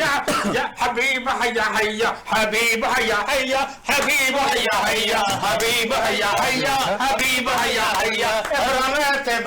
يا حبيب هيا هيا حبيب هيا هيا حبيب هيا هيا حبيب هيا هيا حبيب هيا هيا رمت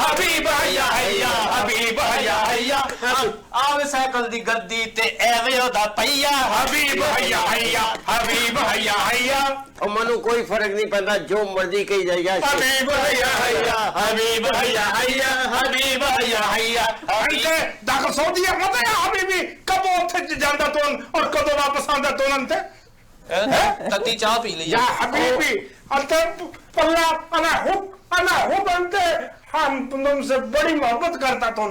حبيب هيا هيا حبيب هيا هيا ਆਵੇ ਸਾਈਕਲ ਦੀ ਗੱਦੀ ਤੇ ਐਵੇਂ ਉਹਦਾ ਪਈਆ حبيب هيا هيا حبيب هيا هيا اور منو کوئی فرق نہیں پڑتا جو مرضی کہی جائے گا حبيب هيا هيا حبيب هيا هيا حبيب هيا هيا انت داخل سعودية مت يا حبيبي کب ਉੱਥੇ ਜਾਂਦਾ ਤੂੰ ਔਰ ਕਦੋਂ ਵਾਪਸ ਆਉਂਦਾ ਤੂੰ ਅੰਤ ਤੱਤੀ ਚਾਹ ਪੀ ਲਈ يا حبيبي انت والله انا حب انت ہم تم سے بڑی محبت کرتا تم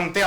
انت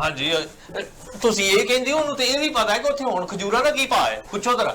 ਹਾਂਜੀ ਤੁਸੀਂ ਇਹ ਕਹਿੰਦੇ ਹੋ, ਉਹਨੂੰ ਤੇ ਇਹ ਵੀ ਪਤਾ ਹੈ ਕਿ ਉੱਥੇ ਹੁਣ ਖਜੂਰਾਂ ਦਾ ਕੀ ਭਾਅ ਹੈ, ਪੁੱਛੋ ਜ਼ਰਾ।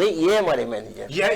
نہیں یہ ہمارے مینیجر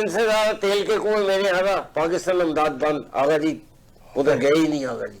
ان سے زیادہ تیل کے کنویں میرے آگا پاکستان امداد بند آگا جی ادھر گئے ہی نہیں آگا جی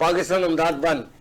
پاکستان امداد بند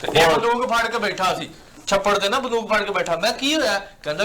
ਤੇ ਇਹ ਬੰਦੂਕ ਫੜ ਕੇ ਬੈਠਾ ਸੀ ਛੱਪੜ ਤੇ ਨਾ, ਬੰਦੂਕ ਫੜ ਕੇ ਬੈਠਾ। ਮੈਂ ਕੀ ਹੋਇਆ? ਕਹਿੰਦਾ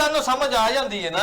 ਤੈਨੂੰ ਸਮਝ ਆ ਜਾਂਦੀ ਹੈ ਨਾ।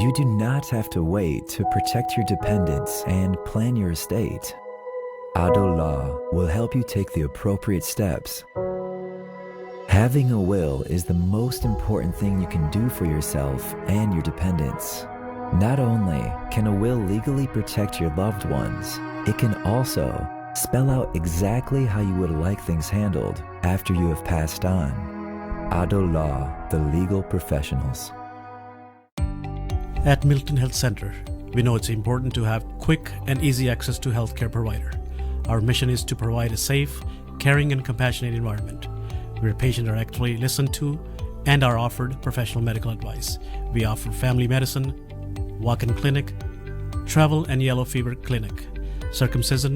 You do not have to wait to protect your dependents and plan your estate. Ado Law will help you take the appropriate steps. Having a will is the most important thing you can do for yourself and your dependents. Not only can a will legally protect your loved ones, it can also spell out exactly how you would like things handled after you have passed on. Ado Law, the legal professionals. At Milton Health Center, we know it's important to have quick and easy access to healthcare provider. Our mission is to provide a safe, caring, and compassionate environment where patients are actually listened to and are offered professional medical advice. We offer family medicine, walk-in clinic, travel and yellow fever clinic, circumcision,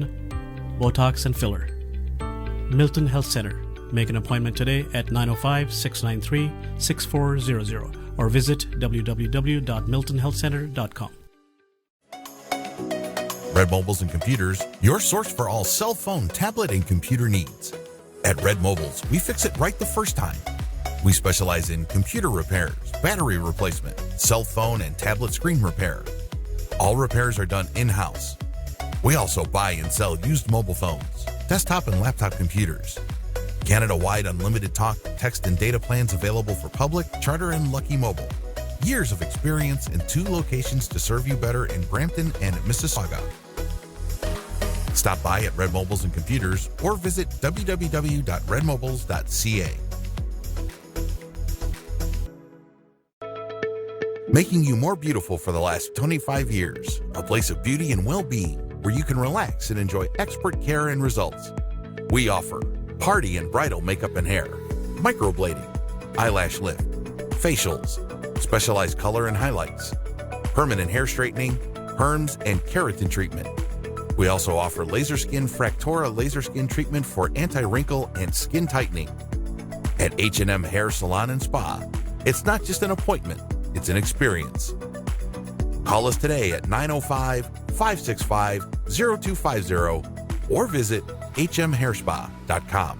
Botox, and filler. Milton Health Center. Make an appointment today at 905-693-6400 or visit www.miltonhealthcenter.com. Red Mobiles and Computers, your source for all cell phone, tablet, and computer needs. At Red Mobiles, we fix it right the first time. We specialize in computer repairs, battery replacement, cell phone and tablet screen repair. All repairs are done in-house. We also buy and sell used mobile phones, desktop and laptop computers. Canada-wide unlimited talk, text, and data plans available for Public, Charter, and Lucky Mobile. Years of experience in 2 locations to serve you better in Brampton and Mississauga. Stop by at Red Mobiles and Computers or visit www.redmobiles.ca. Making you more beautiful for the last 25 years. A place of beauty and well-being where you can relax and enjoy expert care and results. We offer party and bridal makeup and hair, microblading, eyelash lift, facials, specialized color and highlights, permanent hair straightening, perms, and keratin treatment. We also offer laser skin Fractora laser skin treatment for anti-wrinkle and skin tightening. At H&M Hair Salon and Spa, it's not just an appointment, it's an experience. Call us today at 905-565-0250 or visit hmhairspa.com.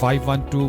512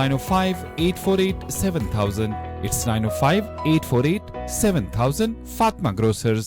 905-848-7000. It's 905-848-7000. Fatima Grocers.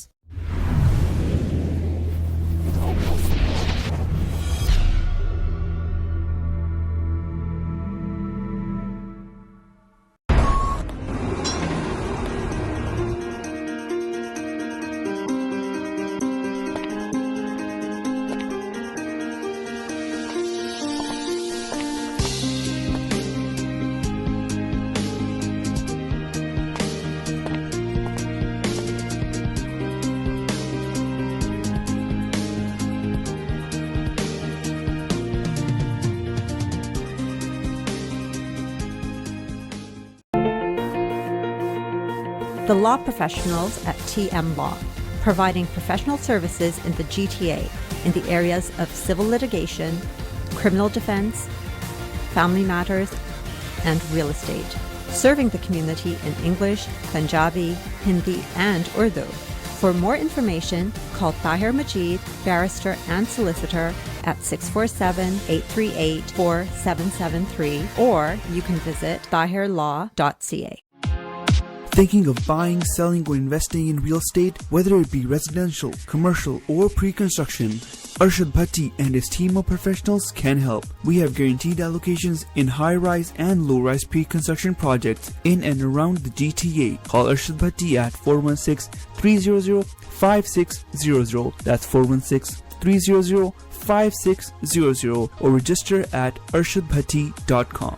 The law professionals at TM Law, providing professional services in the GTA in the areas of civil litigation, criminal defense, family matters, and real estate. Serving the community in English, Punjabi, Hindi, and Urdu. For more information, call Tahir Majid, barrister and solicitor, at 647-838-4773, or you can visit tahirlaw.ca. Thinking of buying, selling, or investing in real estate, whether it be residential, commercial, or pre-construction? Arshad Bhatti and his team of professionals can help. We have guaranteed allocations in high-rise and low-rise pre-construction projects in and around the GTA. Call Arshad Bhatti at 416-300-5600. That's 416-300-5600, or register at arshadbhatti.com.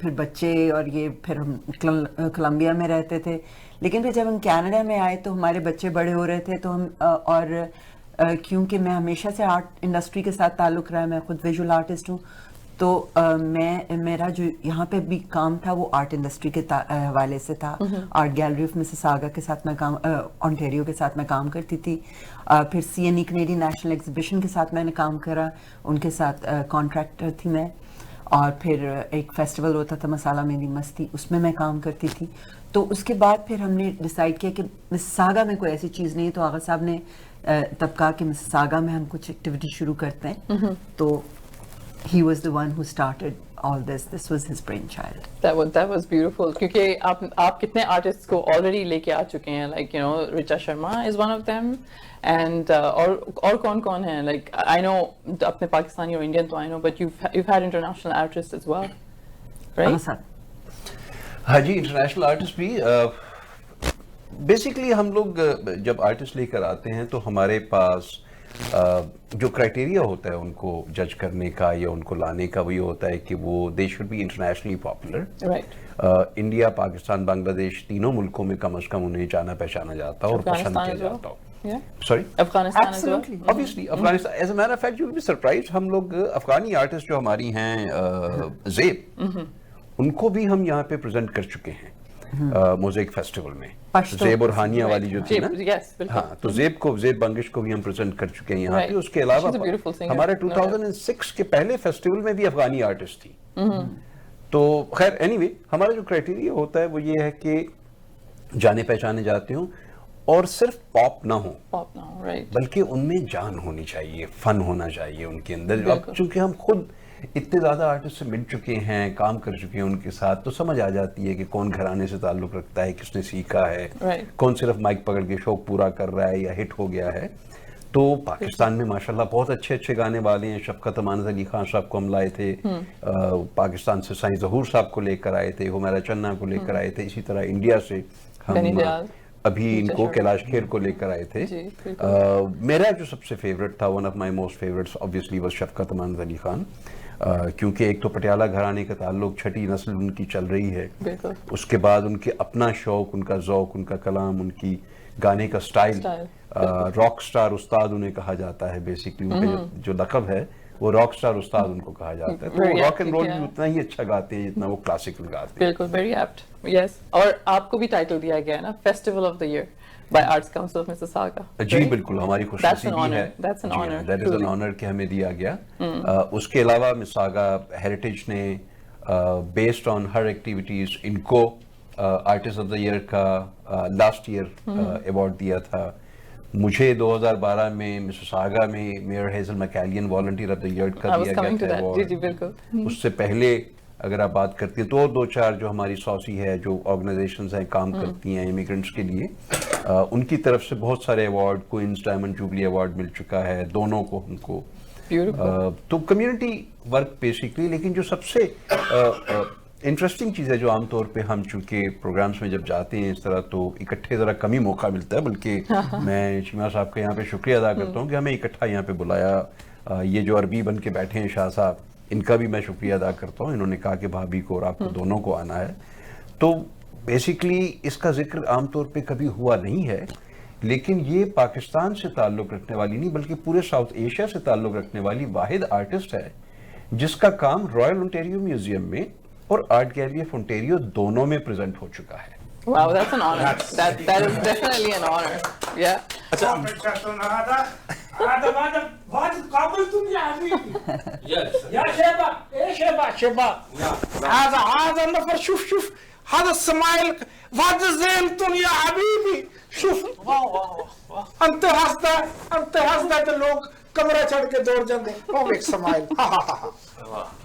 پھر بچے اور یہ پھر ہم Colombia میں رہتے تھے. لیکن پھر جب ہم کینیڈا میں آئے تو ہمارے بچے بڑے ہو رہے تھے, تو ہم اور کیونکہ میں ہمیشہ سے آرٹ انڈسٹری کے ساتھ تعلق رہا ہے, میں خود ویژول آرٹسٹ ہوں, تو میرا جو یہاں پہ بھی کام تھا وہ آرٹ انڈسٹری کے حوالے سے تھا. آرٹ گیلری آف مسیساگا کے ساتھ میں کام, اونٹیریو کے ساتھ میں کام کرتی تھی. پھر CNE کینیڈین نیشنل ایگزیبیشن کے ساتھ میں نے کام کرا, ان کے ساتھ کانٹریکٹر تھی میں. اور پھر ایک فیسٹیول ہوتا تھا مسالہ مہندی مستی, اس میں کام کرتی تھی. تو اس کے بعد پھر ہم نے ڈیسائیڈ کیا کہ مسیساگا میں کوئی ایسی چیز نہیں, تو آغا صاحب نے تب کہا کہ مسیساگا میں ہم کچھ ایکٹیویٹی شروع کرتے ہیں. تو he was the one who started all this. This was his brainchild. That was beautiful. کیونکہ آپ کتنے آرٹسٹ کو already لے کے آ چکے ہیں, like you know Richa Sharma is one of them, and اور کون ہیں, like I know اپنے پاکستانی اور انڈین تو I know, but you've had international artists as well, right? ہاں جی, انٹرنیشنل آرٹسٹ بھی. بیسکلی ہم لوگ جب آرٹسٹ لے کر آتے ہیں تو ہمارے پاس جو کرائٹیریا ہوتا ہے ان کو جج کرنے کا یا ان کو لانے کا, وہ یہ ہوتا ہے کہ وہ they should be internationally popular. India, Pakistan, Bangladesh, تینوں ملکوں میں کم از کم انہیں جانا پہچانا جاتا ہو اور پسند کیا جاتا ہو. Sorry, Afghanistan. obviously Afghanistan. Is a matter of fact you will be surprised, ہم لوگ افغانی آرٹسٹ جو ہماری ہیں زیب, ان کو بھی ہم یہاں پہ پریزنٹ کر چکے ہیں موزیک فیسٹیول میں. زیب اور ہانیہ والی جو تھی نا, ہاں, تو زیب بنگش کو بھی ہم پریزنٹ کر چکے ہیں یہاں پہ. اس کے علاوہ ہمارے 2006 کے پہلے فیسٹیول میں بھی افغانی آرٹسٹ تھی. تو خیر اینی وے, ہمارا جو کرائٹیریا ہوتا ہے وہ یہ ہے کہ جانے پہچانے جاتے ہوں اور صرف پاپ نہ ہوں, بلکہ ان میں جان ہونی چاہیے, فن ہونا چاہیے ان کے اندر. اب چونکہ ہم خود اتنے زیادہ آرٹسٹ سے مل چکے ہیں, کام کر چکے ہیں ان کے ساتھ, تو سمجھ آ جاتی ہے کہ کون گھرانے سے تعلق رکھتا ہے, کس نے سیکھا ہے, کون صرف مائک پکڑ کے شوق پورا کر رہا ہے یا ہٹ ہو گیا ہے. تو پاکستان میں ماشاءاللہ بہت اچھے گانے والے ہیں. شفقت امانت علی خان صاحب کو ہم لائے تھے, پاکستان سے سائیں ظہور صاحب کو لے کر آئے تھے, ہمیرا چنہ کو لے کر آئے تھے. اسی طرح انڈیا سے ہم ابھی ان کو کیلاش کھیر کو لے کر آئے تھے. میرا جو سب سے فیوریٹ تھا, one of my most favourites obviously was شفقت امانت علی خان, کیونکہ ایک تو پٹیالہ گھرانے کا تعلق, چھٹی نسل ان کی چل رہی ہے. اس کے بعد ان کے اپنا شوق, ان کا ذوق, ان کا کلام, ان کی گانے کا سٹائل, راک سٹار استاد انہیں کہا جاتا ہے. بیسکلی ان کا جو لقب ہے وہ راک سٹار استاد ان کو کہا جاتا ہے. تو وہ راک اینڈ رول بھی اتنا ہی اچھا گاتے ہیں جتنا وہ کلاسیکل گاتے ہیں. بالکل, ویری ایپٹ. یس, اور آپ کو بھی ٹائٹل دیا گیا ہے نا festival of the year by Arts Council of Mississauga. جی بالکل, ہماری خوش نصیبی ہے. That's an honor. That is an honor کہ ہمیں دیا گیا. اس کے علاوہ مساگا ہیریٹیج نے بیسڈ آن ہر ایکٹیویٹیز ان کو آرٹسٹ آف دا ایئر کا لاسٹ ایئر ایوارڈ دیا تھا. مجھے 2012 میں مسیساگا میں mayor Hazel McCallion volunteer of the year کا دیا گیا تھا ایوارڈ. اس سے پہلے اگر آپ بات کرتی ہیں تو دو چار جو ہماری سوسی ہے, جو آرگنائزیشنز ہیں کام کرتی ہیں امیگرنٹس کے لیے, ان کی طرف سے بہت سارے award, Queens diamond jubilee award مل چکا ہے دونوں کو ہم کو. تو کمیونٹی ورک بیسکلی. لیکن جو سب سے انٹرسٹنگ چیز ہے جو عام طور پہ ہم چونکہ پروگرامز میں جب جاتے ہیں اس طرح تو اکٹھے ذرا کم ہی موقع ملتا ہے, بلکہ میں شیما صاحب کا یہاں پہ شکریہ ادا کرتا ہوں کہ ہمیں اکٹھا یہاں پہ بلایا. یہ جو عربی بن کے بیٹھے ہیں شاہ صاحب, ان کا بھی میں شکریہ ادا کرتا ہوں. انہوں نے کہا کہ بھابھی کو اور آپ کو دونوں کو آنا ہے. تو بیسکلی اس کا ذکر عام طور پہ کبھی ہوا نہیں ہے, لیکن یہ پاکستان سے تعلق رکھنے والی نہیں بلکہ پورے ساؤتھ ایشیا سے تعلق رکھنے والی واحد آرٹسٹ ہے جس کا کام رائل اونٹیریو میوزیم میں اور آرٹ گیلری آف اونٹیریو دونوں میں پریزنٹ ہو چکا ہے. Wow, that's an honor. That is definitely an honor. Yeah. هذا السمايل واد زينتون يا حبيبي. شوف انت ہسدا تو لوگ کمرہ چھڑ کے دوڑ جاندے. وہ ایک سمائل,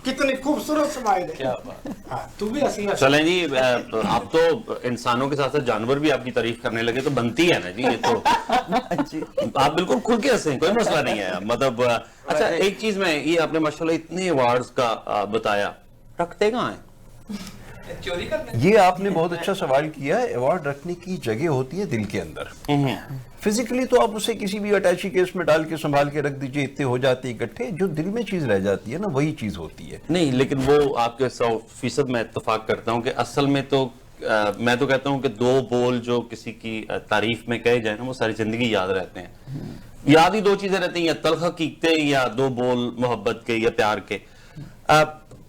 کتنی خوبصورت سمائل ہے. کیا بات, تو بھی ہنسی. چلیں جی, آپ تو انسانوں کے ساتھ ساتھ جانور بھی آپ کی تعریف کرنے لگے تو بنتی ہے نا جی. یہ تو آپ بالکل کھل کے ہنسیں, کوئی مسئلہ نہیں ہے. مطلب اچھا ایک چیز میں, یہ آپ نے ماشاءاللہ اتنے ایوارڈز کا بتایا, رکھتے کہاں ہیں؟ یہ آپ نے بہت اچھا سوال کیا ہے. ایوارڈ رکھنے کی جگہ ہوتی ہے دل کے اندر. فزیکلی تو آپ اسے کسی بھی اٹیچی کیس میں ڈال کے سنبھال کے رکھ دیجئے, اتنے ہو جاتے ہیں اکٹھے. جو دل میں چیز رہ جاتی ہے نا, وہی چیز ہوتی ہے. نہیں, لیکن وہ آپ کے 100% میں اتفاق کرتا ہوں کہ اصل میں تو میں تو کہتا ہوں کہ 2 بول جو کسی کی تعریف میں کہے جائیں نا, وہ ساری زندگی یاد رہتے ہیں. یاد ہی 2 چیزیں رہتی ہیں, یا تلخ حقیقتیں یا 2 بول محبت کے یا پیار کے.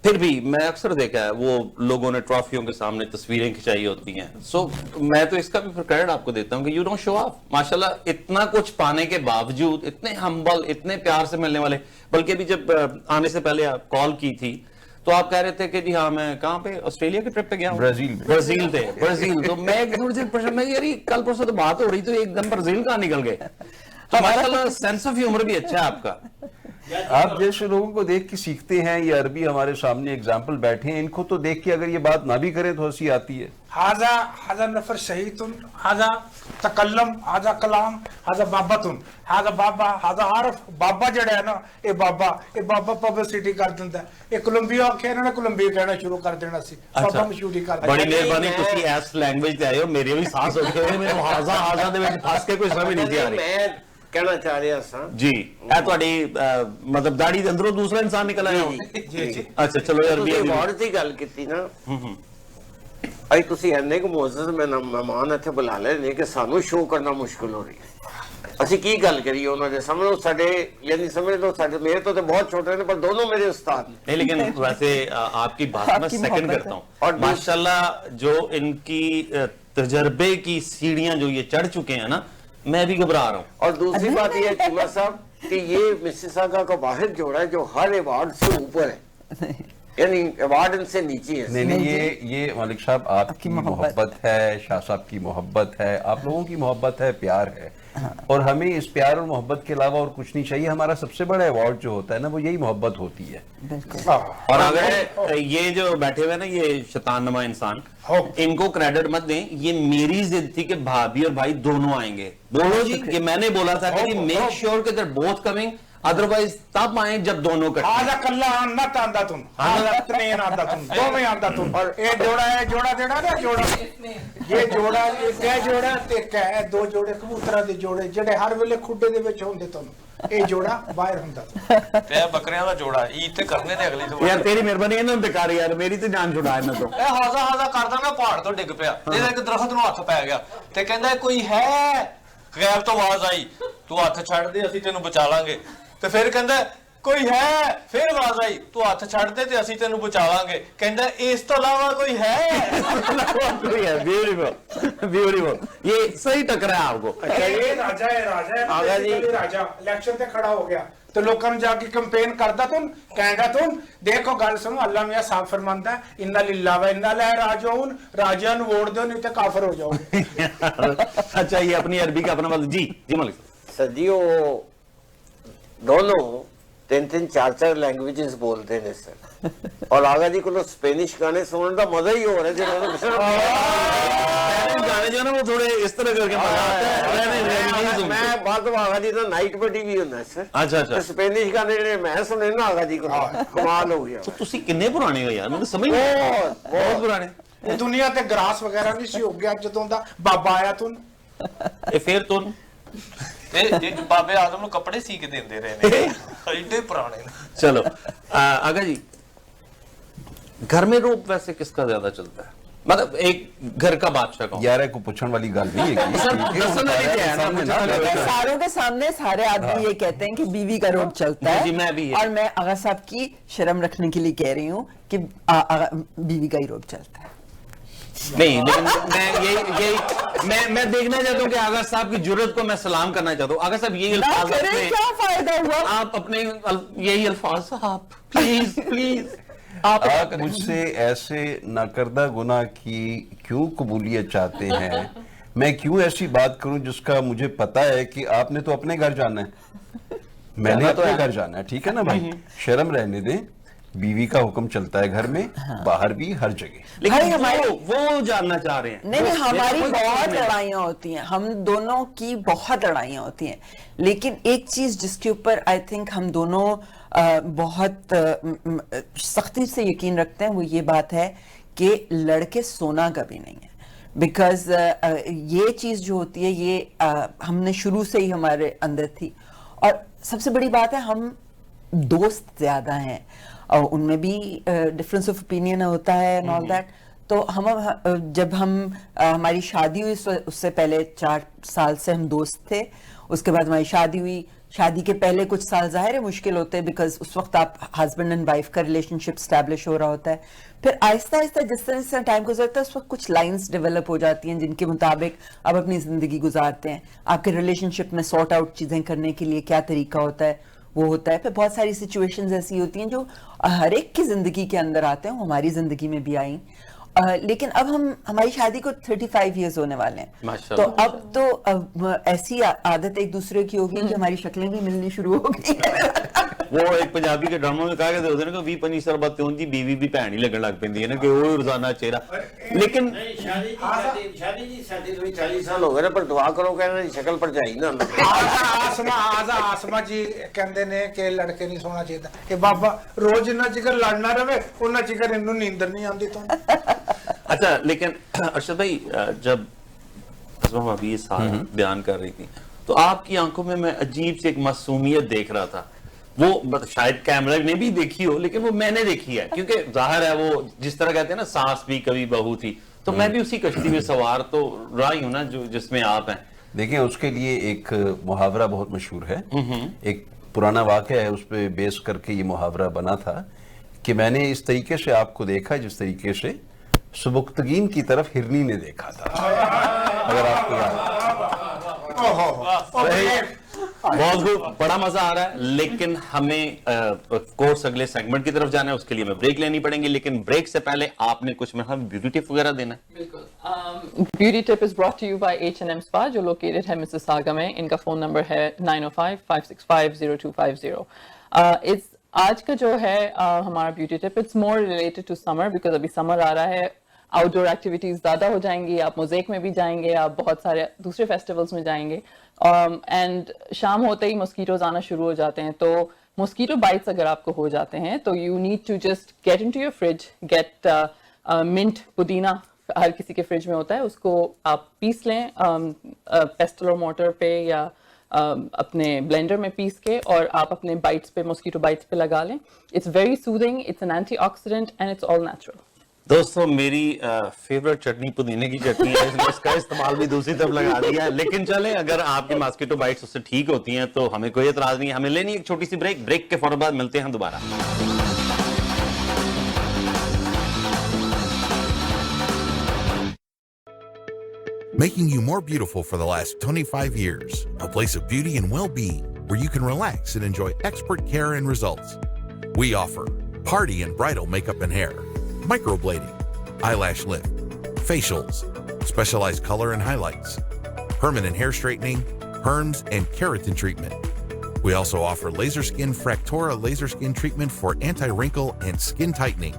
پھر بھی میں اکثر دیکھا ہے وہ لوگوں نے ٹرافیوں کے سامنے تصویریں کھچائی ہوتی ہیں. سو میں تو اس کا بھی کریڈٹ آپ کو دیتا ہوں کہ یو ڈونٹ شو آف. ماشاءاللہ اتنا کچھ پانے کے باوجود اتنے ہمبل, اتنے پیار سے ملنے والے. بلکہ بھی جب آنے سے پہلے آپ کال کی تھی تو آپ کہہ رہے تھے کہ جی ہاں میں کہاں پہ, آسٹریلیا کی ٹرپ پہ گیا ہوں, برازیل تھے. برازیل تو میں یاری کل پرسوں تو بات ہو رہی تو ایک دم برازیل کہاں نکل گئے. تو ماشاءاللہ سینس آف ہیومر بھی اچھا ہے آپ کا. آپ جیسے لوگوں کو دیکھ کے سیکھتے ہیں. یہ عربی ہمارے سامنے اگزامپل بیٹھے ہیں, ان کو تو دیکھ کے اگر یہ بات نہ بھی کریں تو ہنسی آتی ہے. هذا نفر شهيد, هذا تکلم, هذا کلام, هذا بابتن, هذا بابا, هذا عارف. بابا جڑا ہے نا, یہ بابا پبلسٹی کر دیتا ہے. یہ کولمبیا آکھے انہوں نے کولمبیا کہنا شروع کر دینا سی, بابا مشہوری کر دینا. بڑی مہربانی, تسی ایس لینگویج تے آئے ہو, میرے بھی سانس ہو گئے, میں ہاضا دے وچ پھس کے کوئی سمجھ نہیں آ رہی. میں کہنا چاہ رہا سا جی, اے تہاڈی مطلب داڑھی دے اندروں دوسرا انسان نکل آیا. جی اچھا چلو یار, تسی ایوارڈ دی گل کیتی نا, ائی تسی اینے کو معزز مہمان اتنے بلا لے نے کہ سانو شو کرنا مشکل ہو رہی ہے. اسی کی گل کریے انہوں نے, سمجھو ساڈے یعنی سمجھ لو ساڈے, میرے تو بہت چھوٹے ہیں پر دونوں میرے استاد ہیں. نہیں لیکن ویسے آپ کی بات میں سیکنڈ کرتا ہوں, اور ماشاءاللہ جو ان کی تجربے کی سیڑھیاں جو یہ چڑھ چکے ہیں نا, میں بھی گھبرا رہا ہوں. اور دوسری بات یہ ہے چیمہ صاحب کہ یہ مسیساگا کا واحد جوڑا ہے جو ہر ایوارڈ سے اوپر ہے, یعنی ایوارڈ ان سے نیچے ہے. نہیں, یہ مالک صاحب آپ کی محبت ہے, شاہ صاحب کی محبت ہے, آپ لوگوں کی محبت ہے, پیار ہے. اور ہمیں اس پیار اور محبت کے علاوہ اور کچھ نہیں چاہیے. ہمارا سب سے بڑا ایوارڈ جو ہوتا ہے نا, وہ یہی محبت ہوتی ہے. اور اگر یہ جو بیٹھے ہوئے نا یہ شیطان نما انسان, ان کو کریڈٹ مت دیں. یہ میری ضد تھی کہ بھابھی اور بھائی دونوں آئیں گے. بولو جی, یہ میں نے بولا تھا کہ میک شیور کہ they're both coming, ادروائز تب آئیں جب دونوں کٹھے. آجا کلا آننا تاندہ تم, آجا تنین آندہ تم, دو میں آندہ تم. اور اے جوڑا ہے, جوڑا دیڑا نا جوڑا, یہ جوڑا, یہ جوڑا تے کہ 2 جوڑے کبوترہ دے جوڑے جڑے ہر ویلے کھڈے دے وچ ہوندے تم. اے جوڑا باہر ہوندا تے بکریاں دا جوڑا عید تے کرنے تے اگلی تو یار تیری مہربانی انہاں بےکار یار, میری تے جان چھڑا انہاں تو. اے ہاضا کردا نا پہاڑ تو ڈگ پیا, تے ایک درخت نوں ہاتھ پے گیا تے کہندا کوئی ہے, غیب تو آواز آئی تو ہاتھ چھڑ دے اسی تینوں بچا لیں گے. تے پھر کہندا کوئی ہے, پھر آواز آئی تو ہاتھ چھڑ دے تے اسی تینوں بچاواں گے. کہندا اس تو علاوہ کوئی ہے. بیوٹیفل, یہ صحیح ٹکرا ہے آپ کو. یہ راجہ ہے, راجہ ہے, راجہ الیکشن تے کھڑا ہو گیا تو لوگوں نے جا کے کمپین کردا تم, کہندا تم دیکھو گل سنو, اللہ میاں صاحب فرماندا ہے انا للہ و انا الیہ راجعون, راجہ نوں ووٹ دیو نہیں تے کافر ہو جاؤ. اچھا یہ اپنی عربی کا اپنا مطلب. جی جی ملک صدیوں دونوں 3 4 لینگویجز بولتے ہیں سر, اور آگا جی کو اسپینش گانے سننے کا مزہ ہی ہو رہا ہے. گانے جو ہے نا وہ تھوڑے اس طرح کر کے میں بات آگا جی کا نائٹ پہ ٹی وی ہوتا ہے سر. اچھا اچھا, اسپینش گانے جڑے میں سنے نا آگا جی کو کمال ہو گیا. تسی کنے پرانے ہو یار, مجھے سمجھ نہیں, بہت پرانے. دنیا تے گراس وغیرہ نہیں سی ہو گیا جدوں دا بابا آیا تن. پھر تن بابے آدم نو کپڑے سی کے دیندے رہے نے, ایڈے پرانے. چلو آگا جی, گھر میں روب ویسے کس کا زیادہ چلتا ہے, مطلب ایک گھر کا بادشاہ کا؟ یار کو پوچھن والی گل نہیں ہے. ساروں کے سامنے سارے آدمی یہ کہتے ہیں کہ بیوی کا روب چلتا ہے, اور میں آغا صاحب کی شرم رکھنے کے لیے کہہ رہی ہوں کہ بیوی کا ہی روب چلتا ہے. نہیں لیکن میں دیکھنا چاہتا ہوں کہ آغا صاحب کی جرت کو میں سلام کرنا چاہتا ہوں. آغا صاحب یہی الفاظ کیا فائدہ ہوا, آپ اپنے یہی الفاظ آپ پلیز پلیز آپ مجھ سے ایسے ناکردہ گناہ کی کیوں قبولیت چاہتے ہیں؟ میں کیوں ایسی بات کروں جس کا مجھے پتا ہے کہ آپ نے تو اپنے گھر جانا ہے, میں نے اپنے گھر جانا ہے, ٹھیک ہے نا بھائی, شرم رہنے دیں. بیوی کا حکم چلتا ہے گھر میں, باہر بھی, ہر جگہ. لیکن وہ جاننا چاہ رہے ہیں. نہیں, ہماری بہت لڑائیاں ہوتی ہیں, ہم دونوں کی بہت لڑائیاں ہوتی ہیں, لیکن ایک چیز جس کے اوپر آئی تھنک ہم دونوں بہت سختی سے یقین رکھتے ہیں وہ یہ بات ہے کہ لڑکے سونا کبھی نہیں ہے. بیکاز یہ چیز جو ہوتی ہے یہ ہم نے شروع سے ہی ہمارے اندر تھی. اور سب سے بڑی بات ہے ہم دوست زیادہ ہیں, اور ان میں بھی ڈفرینس آف اوپینین ہوتا ہے and all that. تو ہم جب ہماری شادی ہوئی اس سے پہلے 4 سال سے ہم دوست تھے. اس کے بعد ہماری شادی ہوئی. شادی کے پہلے کچھ سال ظاہر ہے مشکل ہوتے ہیں بیکاز اس وقت آپ ہسبینڈ اینڈ وائف کا ریلیشن شپ اسٹیبلش ہو رہا ہوتا ہے. پھر آہستہ آہستہ جس طرح ٹائم گزرتا ہے اس وقت کچھ لائنس ڈیولپ ہو جاتی ہیں جن کے مطابق آپ اپنی زندگی گزارتے ہیں. آپ کے ریلیشن شپ میں سارٹ آؤٹ چیزیں کرنے کے لیے کیا طریقہ ہوتا ہے وہ ہوتا ہے. پھر بہت ساری سچویشنز ایسی ہوتی ہیں جو ہر ایک کی زندگی کے اندر آتے ہیں, وہ ہماری زندگی میں بھی آئیں. لیکن اب ہماری شادی کو 35 ایئرز ہونے والے ہیں, تو اب تو ایسی عادت ایک دوسرے کی ہوگی کہ ہماری شکلیں بھی ملنی شروع ہو گئی ہیں. وہ ایک پنجابی کے ڈراموں میں کہا کہ ہوتے ہیں نا کہ 20-25 سال بعد تو جی بیوی بھی بھੈਣ ہی لگن لگ پیندی ہے نا کہ وہ روزانہ چہرہ. لیکن شادی جی 40 سال ہو گئے نا, پر دعا کرو کہ شکل پر جائی نا. آسما جی کہندے نے کہ لڑکے نہیں سونا چاہیے کہ بابا روز نہ جگر لڑنا رہے انہاں جگر انہوں نیندر نہیں آندی. تو اچھا لیکن ارشد بھائی جب اسما ابھی یہ سارا بیان کر رہی تھی تو آپ کی آنکھوں میں عجیب سی ایک معصومیت دیکھ رہا تھا. وہ شاید کیمرہ نے بھی دیکھی ہو لیکن وہ میں نے دیکھی ہے, کیونکہ ظاہر ہے وہ جس طرح کہتے ہیں نا ساس بھی کبھی بہو تھی, تو میں بھی اسی کشتی میں سوار تو رہا ہی ہوں نا جس میں آپ ہیں. دیکھیں اس کے لیے ایک محاورہ بہت مشہور ہے, ایک پرانا واقعہ ہے, اس پہ بیس کر کے یہ محاورہ بنا تھا کہ میں نے اس طریقے سے آپ کو دیکھا جس طریقے سے سبکتگین کی طرف ہرنی نے دیکھا تھا, اگر آپ کو یاد. بہت خوب, بڑا مزہ آ رہا ہے. لیکن ہمیں کورس اگلے سیگمنٹ کی طرف جانا ہے, اس کے لیے ہمیں بریک لینی پڑیں گی. لیکن بریک سے پہلے آپ نے کچھ بیوٹی ٹپ وغیرہ دینا ہے. بالکل. Beauty tip is brought to you by H&M Spa جو لوکیٹڈ ہے مسیساگا میں. ان کا فون نمبر ہے 905-565-0250. آج کا جو ہے ہمارا beauty tip it's more related to summer because ابھی سمر آ رہا ہے. آؤٹ ڈور ایکٹیویٹیز زیادہ ہو جائیں گی, آپ موزیک میں بھی جائیں گے, آپ بہت سارے دوسرے فیسٹیولز میں جائیں گے, اینڈ شام ہوتے ہی مسکیٹوز آنا شروع ہو جاتے ہیں. تو مسکیٹو بائٹس اگر آپ کو ہو جاتے ہیں تو you need to just get into your fridge, get mint پودینہ ہر کسی کے فریج میں ہوتا ہے, اس کو آپ پیس لیں پیسٹل اور موٹر پہ یا اپنے بلینڈر میں پیس کے, اور آپ اپنے بائٹس پہ مسکیٹو بائٹس پہ لگا لیں. It's very soothing, it's an antioxidant and it's all natural. دوستو میری فیورٹ چٹنی پودینے کی چٹنی ہے, اس کا استعمال بھی دوسری طرف لگا دیا ہے. لیکن چلیں اگر آپ کے ماسکیٹو بائٹس اس سے ٹھیک ہوتی ہیں تو ہمیں کوئی اعتراض نہیں ہے. ہمیں لینی ایک چھوٹی سی بریک, بریک کے فوراً بعد ملتے ہیں دوبارہ. Making you more beautiful for the last 25 years. A place of beauty and well-being where you can relax and enjoy expert care and results. We offer party and bridal makeup and hair, microblading, eyelash lift, facials, specialized color and highlights, permanent hair straightening, perms, and keratin treatment. We also offer laser skin Fractora laser skin treatment for anti-wrinkle and skin tightening.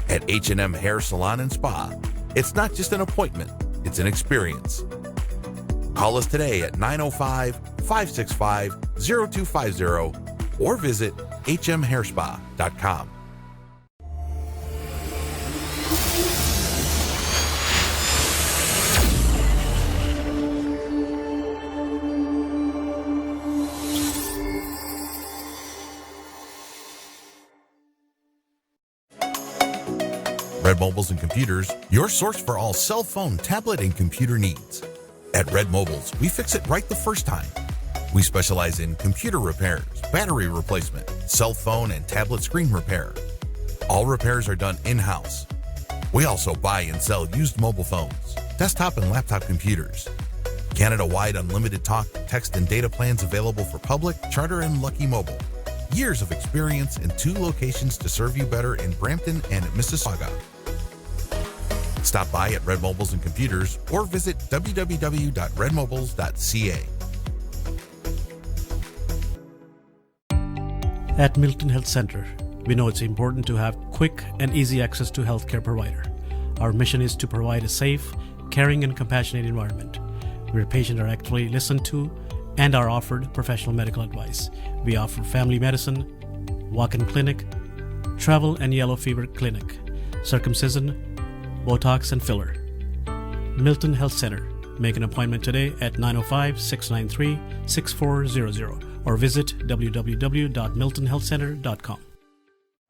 At H&M Hair Salon and Spa, it's not just an appointment, it's an experience. Call us today at 905-565-0250 or visit hmhairspa.com. Red Mobiles and Computers, your source for all cell phone, tablet, and computer needs. At Red Mobiles, we fix it right the first time. We specialize in computer repairs, battery replacement, cell phone and tablet screen repair. All repairs are done in-house. We also buy and sell used mobile phones, desktop and laptop computers. Canada-wide unlimited talk, text, and data plans available for public, charter, and Lucky Mobile. Years of experience in 2 locations to serve you better in Brampton and Mississauga. Stop by at Red Mobiles and Computers or visit www.redmobiles.ca. At Milton Health Center, we know it's important to have quick and easy access to healthcare provider. Our mission is to provide a safe, caring, and compassionate environment where patients are actively listened to and are offered professional medical advice. We offer family medicine, walk-in clinic, travel and yellow fever clinic, circumcision, Botox and filler. Milton Health Center. Make an appointment today at 905-693-6400 or visit www.miltonhealthcenter.com.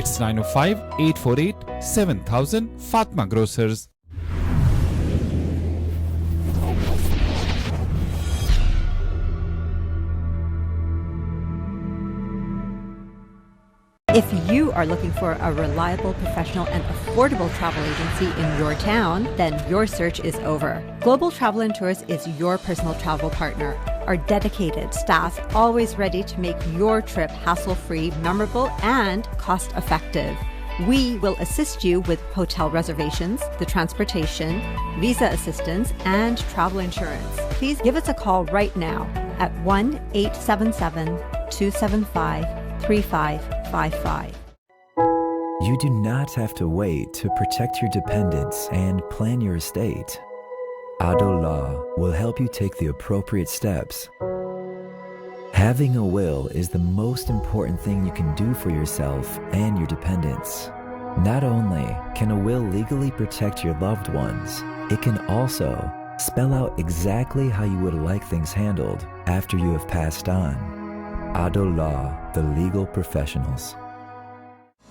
It's 905-848-7000. Fatma Grocers. If you are looking for a reliable, professional, and affordable travel agency in your town, then your search is over. Global Travel and Tours is your personal travel partner. Our dedicated staff, always ready to make your trip hassle-free, memorable, and cost-effective. We will assist you with hotel reservations, the transportation, visa assistance, and travel insurance. Please give us a call right now at 1-877-275-3555. You do not have to wait to protect your dependents and plan your estate. Ado Law will help you take the appropriate steps. Having a will is the most important thing you can do for yourself and your dependents. Not only can a will legally protect your loved ones, it can also spell out exactly how you would like things handled after you have passed on. Ado Law, the legal professionals.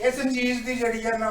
ਇਸ ਚੀਜ਼ ਦੀ ਜਿਹੜੀ ਹੈ ਨਾ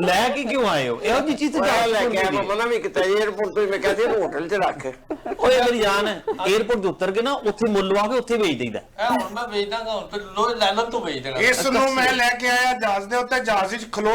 ਲੈ ਕੇ ਕਿਉਂ ਆਏ ਹੋ ਇਹੋ ਜਿਹੀ ਚੀਜ਼ ਤੇ ਲੈ ਕੇ ਆਇਆ ਮਨਾ ਵੀ ਕਿਤੇ 에어ਪੋਰਟ ਤੋਂ ਮੈਂ ਕਹਿੰਦੇ ਹੋਟਲ 'ਚ ਰੱਖ ਓਏ ਮੇਰੀ ਜਾਨ ਹੈ 에어ਪੋਰਟ ਤੋਂ ਉਤਰ ਕੇ ਨਾ ਉੱਥੇ ਮੁੱਲ ਲਵਾ ਕੇ ਉੱਥੇ ਵੇਚ ਦਈਦਾ ਇਹ ਹੁਣ ਮੈਂ ਵੇਚ ਦਾਂਗਾ ਹੁਣ ਫਿਰ ਲੋ ਲੈਲਨ ਤੋਂ ਵੇਚ ਦੇਣਾ ਇਸ ਨੂੰ ਮੈਂ ਲੈ ਕੇ ਆਇਆ ਜਹਾਜ਼ ਦੇ ਉੱਤੇ ਜਹਾਜ਼ ਵਿੱਚ ਖਲੋ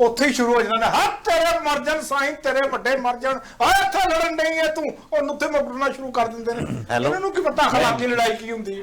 ਉੱਥੇ ਹੀ ਸ਼ੁਰੂ ਹੋ ਜਾਂਦਾ ਨੇ ਹੱਥ ਤੇਰੇ ਮਰ ਜਾਣ ਸਾਈਂ ਤੇਰੇ ਵੱਡੇ ਮਰ ਜਾਣ ਆ ਇੱਥੇ ਲੜਨ ਨਹੀਂ ਹੈ ਤੂੰ ਉਹਨੂੰ ਉੱਥੇ ਮਗਰਨਾ ਸ਼ੁਰੂ ਕਰ ਦਿੰਦੇ ਨੇ ਇਹਨਾਂ ਨੂੰ ਕੀ ਪਤਾ ਅਖਲਾਕੀ ਲੜਾਈ ਕੀ ਹੁੰਦੀ ਹੈ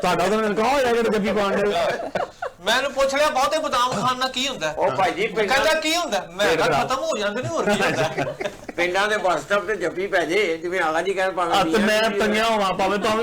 ਤੁਹਾਡਾ ਤਾਂ ਮੈਨੂੰ ਕਹੋ ਯਾਰ ਜੱਫੀ ਪਾਉਣ ਦੇ ਮੈਨੂੰ ਪੁੱਛ ਲਿਆ ਬਹੁਤੇ ਬਦਾਮ ਖਾਣ ਨਾਲ ਕੀ ਹੁੰਦਾ ਉਹ ਭਾਈ ਜੀ ਕਹਿੰਦਾ ਕੀ ਹੁੰਦਾ ਮੈਂ ਕਿਹਾ ਖਤਮ ਹੋ ਜਾਂਦੇ ਨੇ ਹੋਰ ਕੀ ਹੁੰਦਾ ਪਿੰਡਾਂ ਦੇ ਬੱਸ ਸਟਾਪ ਤੇ ਜੱਫੀ ਪੈ ਜੇ ਜਿਵੇਂ ਆਗਾ ਜੀ ਕਹਿਣ ਪਾਵੇਂ ਤੇ ਮੈਂ ਤੰਗਿਆ ਹੋਵਾਂ ਭਾਵੇਂ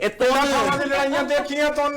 ਇਹ ਤੋੜਾਂ ਦੀ ਲੜਾਈਆਂ ਦੇਖੀਆਂ ਤੁਨ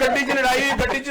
ਗੱਡੀ 'ਚ ਲੜਾਈ ਹੋਈ, ਗੱਡੀ 'ਚ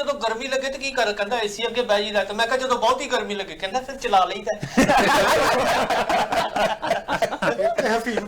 ਜਦੋਂ ਗਰਮੀ ਲੱਗੇ ਤੇ ਕੀ ਕਰ, ਕਹਿੰਦਾ ਏਸੀ ਅੱਗੇ ਬਹਿ ਜੀਦਾ, ਤੇ ਮੈਂ ਕਿਹਾ ਜਦੋਂ ਬਹੁਤੀ ਗਰਮੀ ਲੱਗੇ ਕਹਿੰਦਾ ਫਿਰ ਚਲਾ ਲਈਦਾ।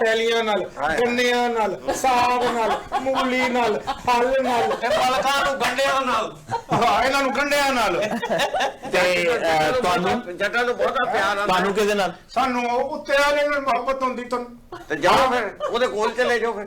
ਪੈਲੀਆਂ ਨਾਲ, ਗੰਨਿਆਂ ਨਾਲ, ਸਾਗ ਨਾਲ, ਮੂਲੀ ਨਾਲ, ਫਲ ਨਾਲ, ਮਲਕਾਂ ਨੂੰ ਗੰਢਿਆਂ ਨਾਲ। ਹਾਂ, ਇਹਨਾਂ ਨੂੰ ਗੰਢਿਆਂ ਨਾਲ। ਤੇ ਤੁਹਾਨੂੰ ਜੱਟਾਂ ਨੂੰ ਬਹੁਤਾ ਪਿਆਰ ਆਉਂਦਾ। ਤੁਹਾਨੂੰ ਕਿਹਦੇ ਨਾਲ? ਸਾਨੂੰ ਉੱਤੇ ਵਾਲੇ ਨਾਲ ਮੁਹੱਬਤ ਹੁੰਦੀ ਤੁਹਾਨੂੰ। ਤੇ ਜਾਓ ਫਿਰ ਉਹਦੇ ਕੋਲ ਚਲੇ ਜਾਓ ਫਿਰ।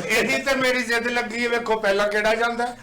ਇਹਦੀ ਤੇ ਮੇਰੀ ਜ਼ਿੱਦ ਲੱਗੀ ਹੈ, ਵੇਖੋ ਪਹਿਲਾਂ ਕਿਹੜਾ ਜਾਂਦਾ।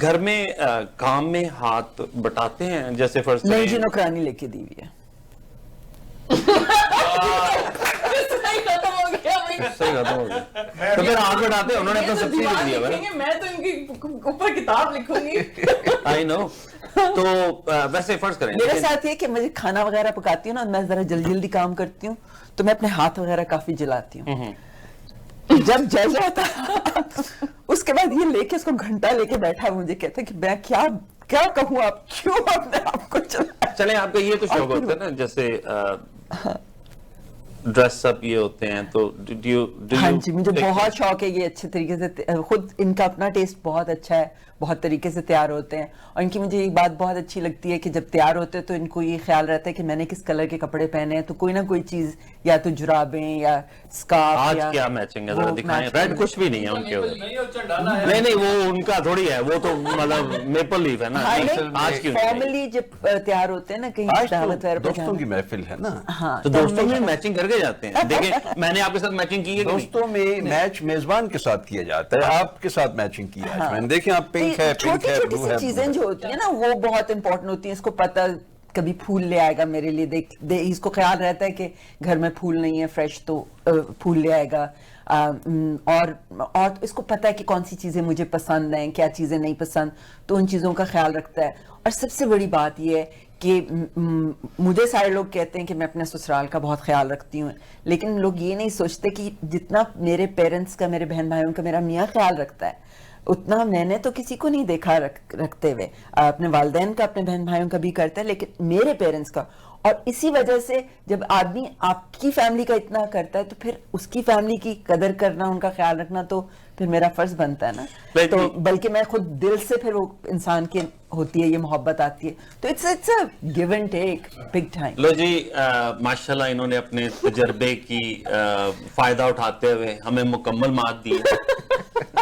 گھر میں کام میں ہاتھ بٹاتے ہیں جیسے فرض نہیں جی نوکرانی لے کے دی ہوئی ہے. صحیح ختم ہو گیا. تو پھر ہاتھ بٹاتے ہیں, انہوں نے اپنا سب چیز لکھ دیا. میں تو ان کے اوپر کتاب لکھوں گی. آئی نو. تو ویسے فرض کریں میرے ساتھ یہ کہ مجھے کھانا وغیرہ پکاتی ہوں نا, میں ذرا جلدی کام کرتی ہوں تو میں اپنے ہاتھ وغیرہ کافی جلاتی ہوں. جب جل جاتا اس کے بعد یہ لے کے اس کو گھنٹہ لے کے بیٹھا, مجھے کہتا ہے کہ میں کیا کہوں, آپ کیوں اپنے آپ کو چلیں. آپ کا یہ تو شوق ہوتا ہے نا جیسے ڈریس اپ یہ ہوتے ہیں, تو ہاں جی مجھے بہت شوق ہے یہ اچھے طریقے سے, خود ان کا اپنا ٹیسٹ بہت اچھا ہے, بہت طریقے سے تیار ہوتے ہیں. اور ان کی مجھے ایک بات بہت اچھی لگتی ہے کہ جب تیار ہوتے ہیں تو ان کو یہ خیال رہتا ہے کہ میں نے کس کلر کے کپڑے پہنے ہیں, تو کوئی نہ کوئی چیز یا تو جرابیں یا اسکارف. آج کیا میچنگ ہے ذرا دکھائیں. ریڈ کچھ بھی نہیں ہے ان کے ادھر. نہیں وہ ان کا تھوڑی ہے, وہ تو مطلب میپل لیف ہے نا. آج کی فارملی جب تیار ہوتے ہیں نا کہیں دعوت وغیرہ, دوستوں کی محفل ہے نا, تو دوستوں میں میچنگ کر کے جاتے ہیں. دیکھیں میں نے آپ کے ساتھ میچنگ کی ہے, دوستوں میں میچ میزبان کے ساتھ کیا جاتا ہے, آپ کے ساتھ میچنگ کی ہے. میں نے دیکھیں آپ پنک ہے, پنک ہے, چھوٹی سی چیزیں جو ہوتی ہیں نا وہ بہت امپورٹنٹ ہوتی ہیں. اس کو پتہ کبھی پھول لے آئے گا میرے لیے, اس کو خیال رہتا ہے کہ گھر میں پھول نہیں ہے فریش تو پھول لے آئے گا. اور اس کو پتہ ہے کہ کون سی چیزیں مجھے پسند ہیں, کیا چیزیں نہیں پسند, تو ان چیزوں کا خیال رکھتا ہے. اور سب سے بڑی بات یہ ہے کہ مجھے سارے لوگ کہتے ہیں کہ میں اپنے سسرال کا بہت خیال رکھتی ہوں, لیکن لوگ یہ نہیں سوچتے کہ جتنا میرے پیرنٹس کا, میرے بہن بھائیوں کا میرا میاں خیال رکھتا ہے, اتنا میں نے تو کسی کو نہیں دیکھا رکھتے ہوئے. اپنے والدین کا, اپنے بہن بھائیوں کا بھی کرتا ہے, لیکن میرے پیرنٹس کا. اور اسی وجہ سے جب آدمی آپ کی فیملی کا اتنا کرتا ہے تو پھر اس کی فیملی کی قدر کرنا, ان کا خیال رکھنا تو پھر میرا فرض بنتا ہے نا. تو بلکہ میں خود دل سے پھر وہ انسان کی ہوتی ہے یہ محبت آتی ہے. تو it's a give and take big time. لو جی ماشاءاللہ انہوں نے اپنے تجربے کی فائدہ اٹھاتے ہوئے ہمیں مکمل مات دی ہے.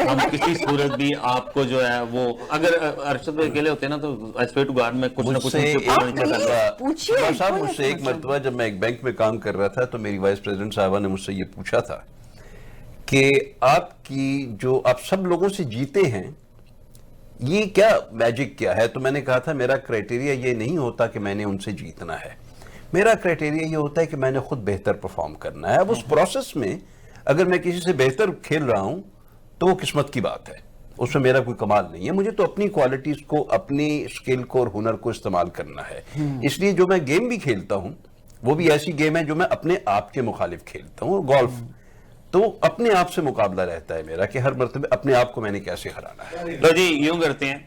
ہم کسی صورت بھی آپ کو جو ہے وہ, اگر ارشد بھائی اکیلے ہوتے ہیں نا تو I swear to God میں کچھ نہ کچھ مجھ سے ایک مرتبہ جب میں ایک بینک میں کام کر رہا تھا تو میری وائس پریزیڈنٹ صاحبہ نے مجھ سے یہ پوچھا تھا کہ آپ سب لوگوں سے جیتے ہیں, یہ کیا میجک کیا ہے؟ تو میں نے کہا تھا میرا کرائٹیریا یہ نہیں ہوتا کہ میں نے ان سے جیتنا ہے, میرا کرائٹیریا یہ ہوتا ہے کہ میں نے خود بہتر پرفارم کرنا ہے. اب اس پروسیس میں اگر میں کسی سے بہتر کھیل رہا ہوں تو وہ قسمت کی بات ہے, اس میں میرا کوئی کمال نہیں ہے. مجھے تو اپنی کوالٹیز کو, اپنی اسکل کو اور ہنر کو استعمال کرنا ہے. اس لیے جو میں گیم بھی کھیلتا ہوں وہ بھی ایسی گیم ہے جو میں اپنے آپ کے مخالف کھیلتا ہوں. گولف تو اپنے آپ سے مقابلہ رہتا ہے میرا کہ ہر مرتبہ اپنے آپ کو میں نے کیسے ہرانا ہے. لو جی یوں کرتے ہیں.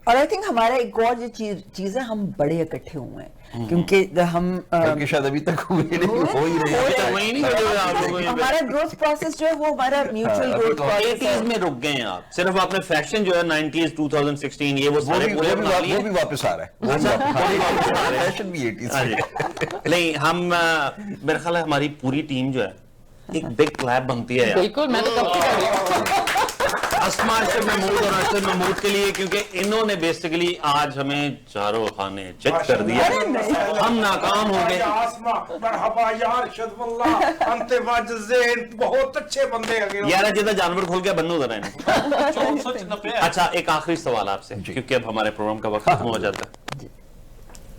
اور آئی تھنک ہمارا ایک اور جو چیز ہے, ہم بڑے اکٹھے ہوئے ہیں کیونکہ ہم شاید ابھی تک ہوئے نہیں, ہو ہی رہے ہیں. ہمارا گروتھ پروسیس جو ہے وہ ہمارا میوچل گروتھ پروسیس میں رک گئے ہیں آپ. صرف آپ نے فیشن جو ہے 90s 2016 یہ وہ بھی واپس آ رہا ہے, فیشن بھی 80s. نہیں ہم میرا خیال ہے ہماری پوری ٹیم جو ہے ایک بگ کلیب بنتی ہے. بالکل, میں تو کب کی کر رہی ہوں اسما ارشد محمود اور ارشد محمود کے لیے, کیونکہ انہوں نے بیسیکلی آج ہمیں چاروں خانے چیک کر دیا. ہم ناکام ہو گئے. مرحبا یا ارشد واللہ انت واجزین, بہت اچھے بندے ہیں یار. جیسا جانور کھول کے بنو ذرا انہیں. اچھا ایک آخری سوال آپ سے, کیونکہ اب ہمارے پروگرام کا وقت ختم ہو جاتا ہے.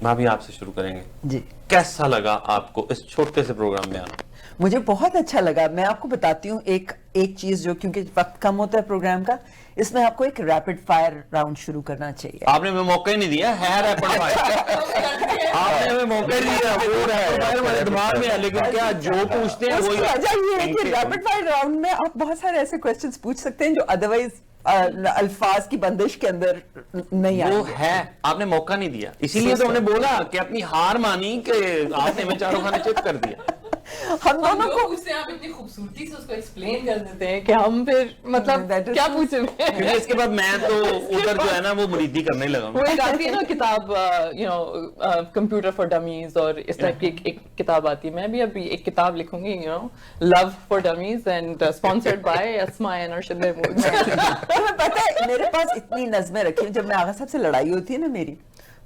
بھابھی آپ سے شروع کریں گے. جی کیسا لگا آپ کو اس چھوٹے سے پروگرام میں آنا؟ مجھے بہت اچھا لگا. میں آپ کو بتاتی ہوں ایک چیز جو, کیونکہ وقت کم ہوتا ہے پروگرام کا, اس میں آپ کو ایک ریپڈ فائر راؤنڈ شروع کرنا چاہیے. آپ نے ہمیں موقع ہی نہیں دیا ہے ریپڈ فائر. آپ نے ہمیں موقع نہیں دیا, وہ ہمارے دماغ میں ہے, لیکن کیا جو پوچھتے ہیں وہی. وجہ یہ ہے کہ ریپڈ فائر راؤنڈ میں آپ بہت سارے ایسے کوسچنز پوچھ سکتے ہیں جو ادروائز الفاظ کی بندش کے اندر نہیں آئیں. وہ ہے, آپ نے موقع نہیں دیا, اسی لیے تو ہم نے بولا کہ اپنی ہار مانی کہ آپ نے ہمیں چاروں کھانے چیک کر دیا. ہم دونوں کو اس سے آپ اتنی خوبصورتی سے اس کو ایکسپلین کر دیتے ہیں کہ ہم پھر مطلب کیا پوچھیں گے. کیونکہ اس کے بعد میں تو ادھر جو ہے نا وہ مریدی کرنے لگا ہوں. وہ ایک آتی ہے نا کتاب, کمپیوٹر فار ڈمیز, اور اس ٹائپ کی ایک کتاب آتی ہے. میں بھی ابھی ایک کتاب لکھوں گی, love for dummies, and sponsored by Asma and Arshad Mahmood. پتہ ہے میرے پاس اتنی نظمیں رکھی ہیں, جب میں آغا صاحب سے لڑائی ہوتی ہے نا میری,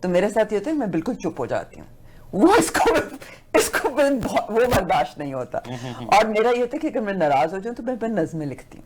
تو میرے ساتھ یہ ہوتا ہے میں بالکل چپ ہو جاتی ہوں. وہ اس کو وہ برداشت نہیں ہوتا. اور میرا یہ ہوتا ہے کہ اگر میں ناراض ہو جاؤں تو میں نظمیں لکھتی ہوں.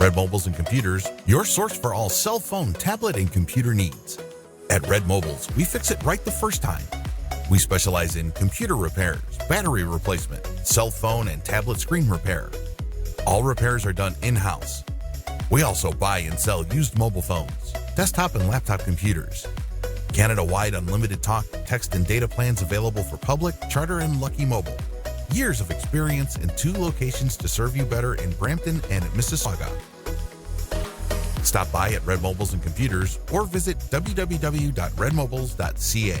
Red Mobiles and Computers, your source for all cell phone, tablet, and computer needs. At Red Mobiles, we fix it right the first time. We specialize in computer repairs, battery replacement, cell phone and tablet screen repair. All repairs are done in-house. We also buy and sell used mobile phones, desktop and laptop computers. Canada-wide unlimited talk, text, and data plans available for public, charter, and Lucky Mobile. Years of experience in 2 locations to serve you better in Brampton and at Mississauga. Stop by at Red Mobiles and Computers or visit www.redmobiles.ca.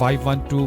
512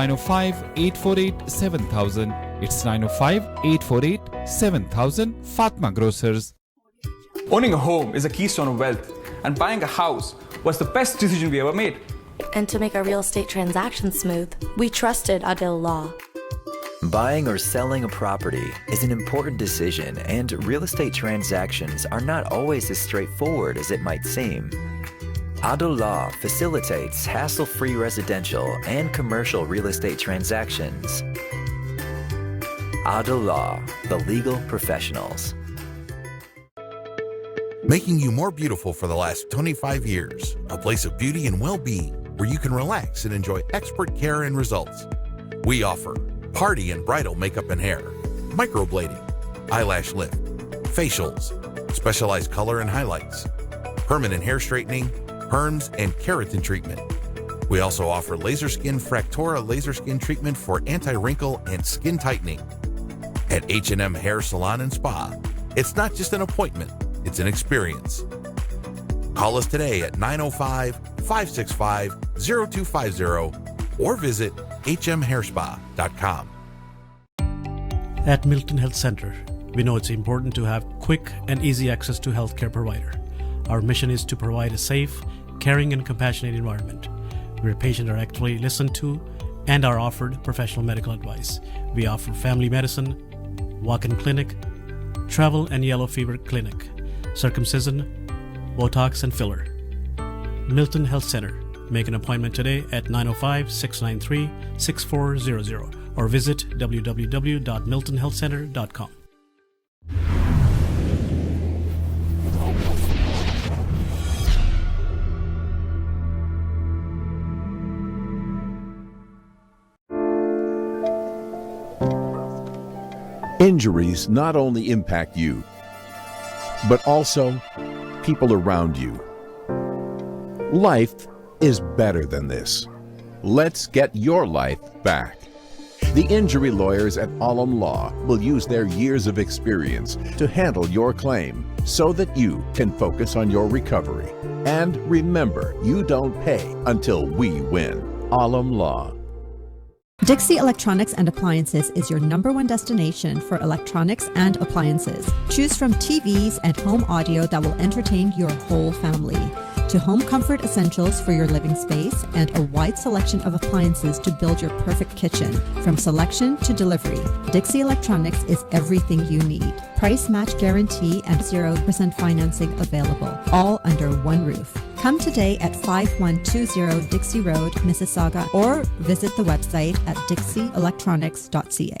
905-848-7000. It's 905-848-7000. Fatma Grocers. Owning a home is a keystone of wealth, and buying a house was the best decision we ever made. And to make our real estate transactions smooth, we trusted Adil Law. Buying or selling a property is an important decision, and real estate transactions are not always as straightforward as it might seem. Adil Law facilitates hassle-free residential and commercial real estate transactions. Adil Law, the legal professionals. Making you more beautiful for the last 25 years. A place of beauty and well-being where you can relax and enjoy expert care and results. We offer party and bridal makeup and hair, microblading, eyelash lift, facials, specialized color and highlights, permanent hair straightening, perms, and keratin treatment. We also offer laser skin Fractora laser skin treatment for anti-wrinkle and skin tightening. At H&M Hair Salon and Spa, it's not just an appointment, it's an experience. Call us today at 905-565-0250 or visit hmhairspa.com. At Milton Health Center, we know it's important to have quick and easy access to healthcare provider. Our mission is to provide a safe, caring and compassionate environment where patients are actually listened to and are offered professional medical advice. We offer family medicine, walk-in clinic, travel and yellow fever clinic, circumcision, Botox and filler. Milton Health Center. Make an appointment today at 905-693-6400 or visit www.miltonhealthcenter.com. Injuries not only impact you, but also people around you. Life is better than this. Let's get your life back. The injury lawyers at Alam Law will use their years of experience to handle your claim so that you can focus on your recovery. And remember, you don't pay until we win. Alam Law. Dixie Electronics and Appliances is your #1 destination for electronics and appliances. Choose from TVs and home audio that will entertain your whole family, to home comfort essentials for your living space, and a wide selection of appliances to build your perfect kitchen. From selection to delivery, Dixie Electronics is everything you need. Price match guarantee and 0% financing available, all under one roof. Come today at 5120 Dixie Road, Mississauga, or visit the website at dixieelectronics.ca.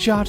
4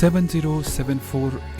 7074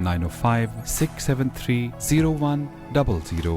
905-673-0100.